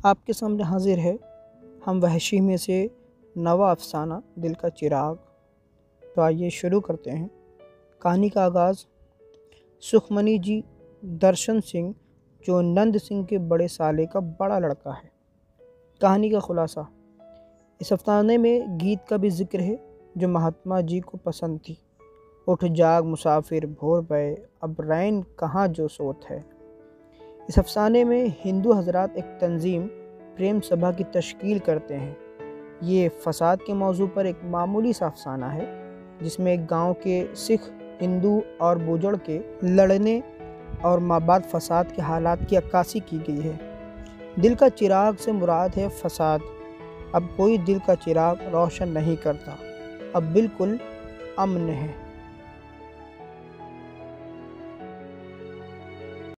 آپ کے سامنے حاضر ہے ہم وحشی میں سے نوا افسانہ دل کا چراغ۔ تو آئیے شروع کرتے ہیں۔ کہانی کا آغاز سکھمنی جی درشن سنگھ جو نند سنگھ کے بڑے سالے کا بڑا لڑکا ہے۔ کہانی کا خلاصہ، اس افسانے میں گیت کا بھی ذکر ہے جو مہاتما جی کو پسند تھی۔ اٹھ جاگ مسافر بھور بئے، اب رین کہاں جو سوت ہے۔ اس افسانے میں ہندو حضرات ایک تنظیم پریم سبھا کی تشکیل کرتے ہیں۔ یہ فساد کے موضوع پر ایک معمولی سا افسانہ ہے جس میں ایک گاؤں کے سکھ، ہندو اور بوجڑ کے لڑنے اور مابعد فساد کے حالات کی عکاسی کی گئی ہے۔ دل کا چراغ سے مراد ہے فساد۔ اب کوئی دل کا چراغ روشن نہیں کرتا، اب بالکل امن ہے۔